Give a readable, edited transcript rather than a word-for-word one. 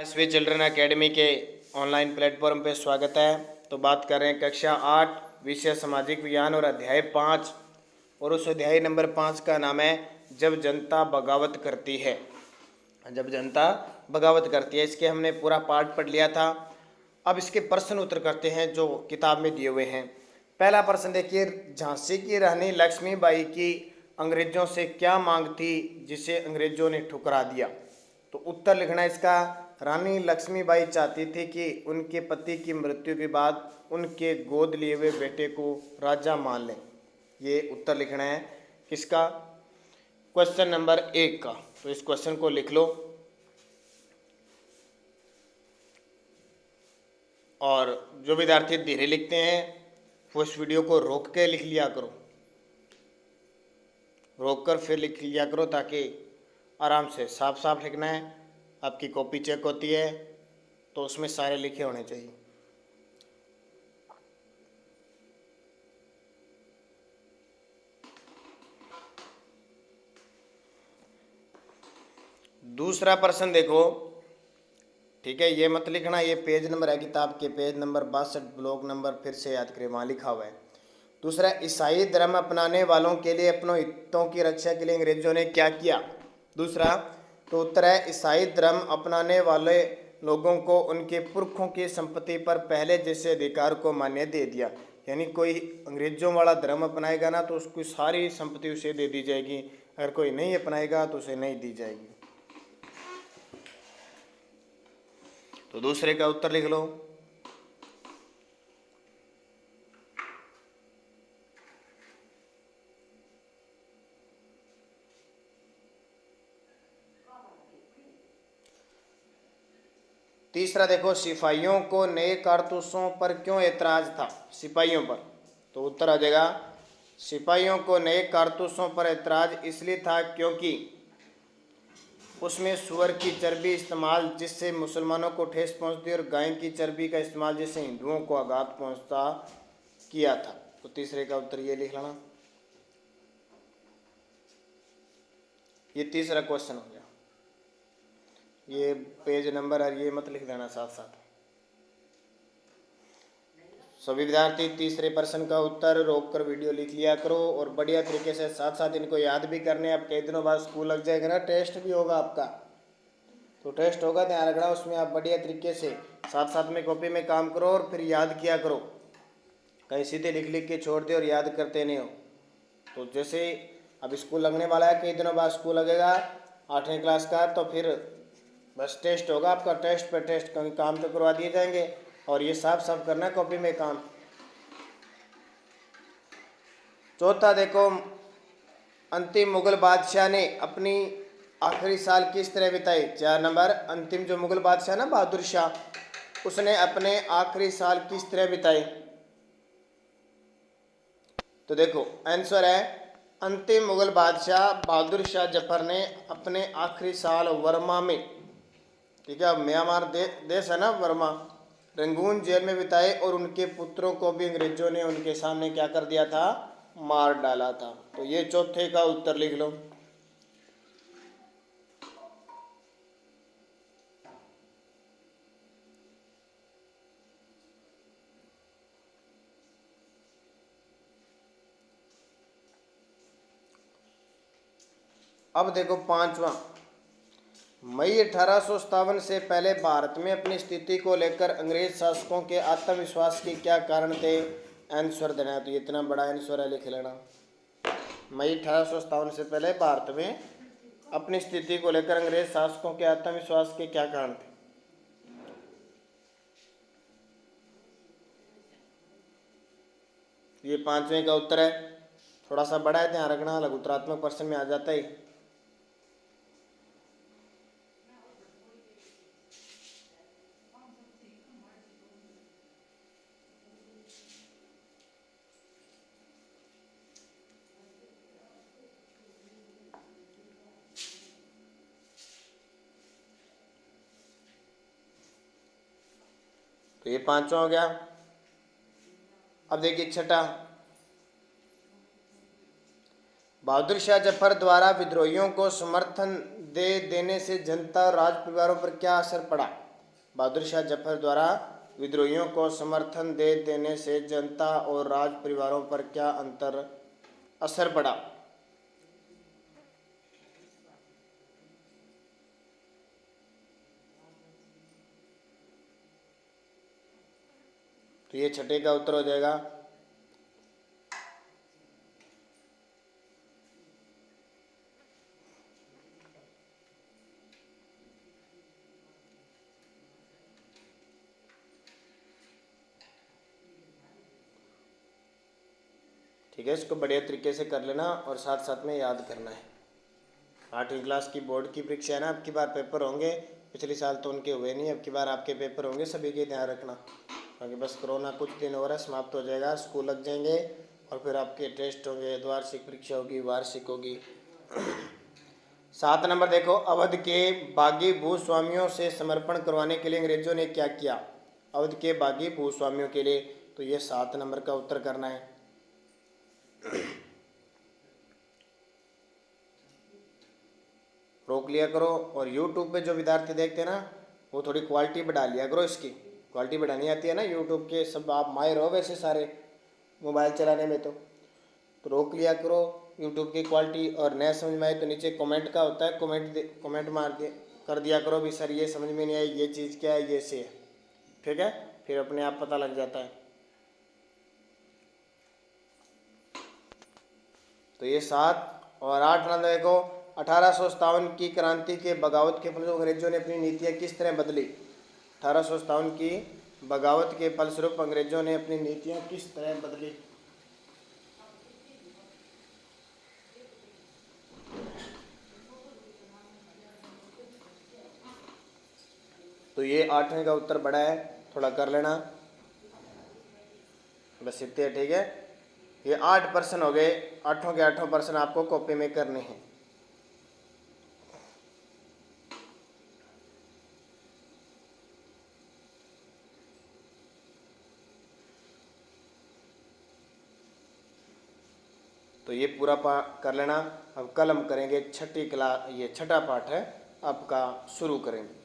SV children academy के online platform पे स्वागत है। तो बात कर रहे हैं कक्षा 8 विषय सामाजिक विज्ञान और अध्याय 5 और उस अध्याय नंबर 5 का नाम है जब जनता बगावत करती है। जब जनता बगावत करती है, इसके हमने पूरा पार्ट पढ़ लिया था। अब इसके प्रश्न उत्तर करते हैं जो किताब में दिए हुए हैं। पहला प्रश्न देखिए, झांसी की रानी लक्ष्मीबाई की अंग्रेजों से क्या मांग थी जिसे अंग्रेजों ने ठुकरा दिया? तो उत्तर लिखना है इसका। रानी लक्ष्मीबाई चाहती थी कि उनके पति की मृत्यु के बाद उनके गोद लिए हुए बेटे को राजा मान लें। ये उत्तर लिखना है किसका? क्वेश्चन नंबर 1 का। तो इस क्वेश्चन को लिख लो और जो विद्यार्थी धीरे लिखते हैं वो इस वीडियो को रोक के लिख लिया करो, रोक कर फिर लिख लिया करो ताकि आराम से साफ साफ लिखना है। आपकी कॉपी चेक होती है तो उसमें सारे लिखे होने चाहिए। दूसरा प्रश्न देखो, ठीक है, ये मत लिखना, ये पेज नंबर है किताब के, पेज नंबर 62, ब्लॉक नंबर फिर से याद करें, वहाँ लिखा हुआ है। दूसरा, ईसाई धर्म अपनाने वालों के लिए अपनों हितों की रक्षा के लिए अंग्रेजों ने क्या किया? दूसरा, तो उत्तर है ईसाई धर्म अपनाने वाले लोगों को उनके पुरखों की संपत्ति पर पहले जैसे अधिकार को मान्य दे दिया। यानी कोई अंग्रेजों वाला धर्म अपनाएगा ना तो उसकी सारी संपत्ति उसे दे दी जाएगी, अगर कोई नहीं अपनाएगा तो उसे नहीं दी जाएगी। तो दूसरे का उत्तर लिख लो। तीसरा देखो, सिपाहियों को नए कारतूसों पर क्यों ऐतराज था? सिपाहियों पर, तो उत्तर आ जाएगा सिपाहियों को नए कारतूसों पर ऐतराज इसलिए था क्योंकि उसमें सुअर की चर्बी इस्तेमाल जिससे मुसलमानों को ठेस पहुंचती और गाय की चर्बी का इस्तेमाल जिससे हिंदुओं को आघात पहुंचता किया था। तो तीसरे का उत्तर ये लिख लेना। ये तीसरा क्वेश्चन हो गया। ये पेज नंबर और ये मत लिख देना साथ साथ। सभी विद्यार्थी तीसरे प्रश्न का उत्तर रोक कर वीडियो लिख लिया करो और बढ़िया तरीके से साथ साथ इनको याद भी करने। अब कई दिनों बाद स्कूल लग जाएगा ना, टेस्ट भी होगा आपका, तो टेस्ट होगा, ध्यान रखना उसमें आप बढ़िया तरीके से साथ साथ में कॉपी में काम करो और फिर याद किया करो। कहीं सीधे लिख लिख के छोड़ दे और याद करते नहीं हो। तो जैसे अब स्कूल लगने वाला है, कई दिनों बाद स्कूल लगेगा 8वीं क्लास का, तो फिर बस टेस्ट होगा आपका, टेस्ट पे टेस्ट कहीं काम तो करवा दिए जाएंगे और ये साफ साफ करना है कॉपी में काम। चौथा देखो, अंतिम मुगल बादशाह ने अपनी आखिरी साल किस तरह बिताई? 4 नंबर, अंतिम जो मुगल बादशाह ना बहादुर शाह, उसने अपने आखिरी साल किस तरह बिताए? तो देखो आंसर है अंतिम मुगल बादशाह बहादुर शाह जफर ने अपने आखिरी साल वर्मा में, ठीक है, म्यांमार देश है ना वर्मा, रंगून जेल में बिताए और उनके पुत्रों को भी अंग्रेजों ने उनके सामने क्या कर दिया था? मार डाला था। तो ये चौथे का उत्तर लिख लो। अब देखो पांचवा, मई 1857 से पहले भारत में अपनी स्थिति को लेकर अंग्रेज शासकों के आत्मविश्वास के क्या कारण थे? आंसर देना है, तो इतना बड़ा आंसर है, लिख लेना। मई 1857 से पहले भारत में अपनी स्थिति को लेकर अंग्रेज शासकों के आत्मविश्वास के क्या कारण थे? ये पांचवें का उत्तर है। थोड़ा सा बड़ा है, ध्यान रखना, लघुतरात्मक प्रश्न में आ जाता है। तो ये पांचवा हो गया। अब देखिए छठा, बहादुर शाह जफर द्वारा विद्रोहियों को समर्थन दे देने से जनता और राज परिवारों पर क्या असर पड़ा? बहादुर शाह जफर द्वारा विद्रोहियों को समर्थन दे देने से जनता और राज परिवारों पर क्या असर पड़ा? तो ये छठे का उत्तर हो जाएगा। ठीक है, इसको बढ़िया तरीके से कर लेना और साथ साथ में याद करना है। 8वीं क्लास की बोर्ड की परीक्षा है ना, अब की बार पेपर होंगे। पिछले साल तो उनके हुए नहीं, अब की बार आपके पेपर होंगे, सभी के ध्यान रखना। क्योंकि बस कोरोना कुछ दिन हो रहा है, समाप्त हो जाएगा, स्कूल लग जाएंगे और फिर आपके टेस्ट होंगे, द्वार्षिक परीक्षा होगी, वार्षिक होगी। 7 नंबर देखो, अवध के बागी भूस्वामियों से समर्पण करवाने के लिए अंग्रेजों ने क्या किया? अवध के बागी भूस्वामियों के लिए, तो ये 7 नंबर का उत्तर करना है। रोक लिया करो और यूट्यूब पे जो विद्यार्थी देखते हैं ना, वो थोड़ी क्वालिटी बढ़ा लिया करो। इसकी क्वालिटी बढ़ानी आती है ना यूट्यूब के, सब आप माहिर हो वैसे सारे मोबाइल चलाने में, तो रोक लिया करो यूट्यूब की क्वालिटी। और नया समझ में आए तो नीचे कमेंट का होता है, कमेंट कर दिया करो भी सर ये समझ में नहीं आई, ये चीज़ क्या है, ये से है। ठीक है, फिर अपने आप पता लग जाता है। तो ये 7 और 8 नंबर देखो, 1857 की क्रांति के बगावत के फलस्वरूप अंग्रेजों ने अपनी नीतियाँ किस तरह बदली? 1857 की बगावत के फलस्वरूप अंग्रेजों ने अपनी नीतियाँ किस तरह बदली? तो ये 8वें का उत्तर बड़ा है, थोड़ा कर लेना, बस इतने। ठीक है, ये 8 प्रश्न हो गए, 8 के 8 प्रश्न आपको कॉपी में करने हैं। तो ये पूरा कर लेना। अब कल हम करेंगे छठी क्लास, ये छठा पाठ है आपका, शुरू करेंगे।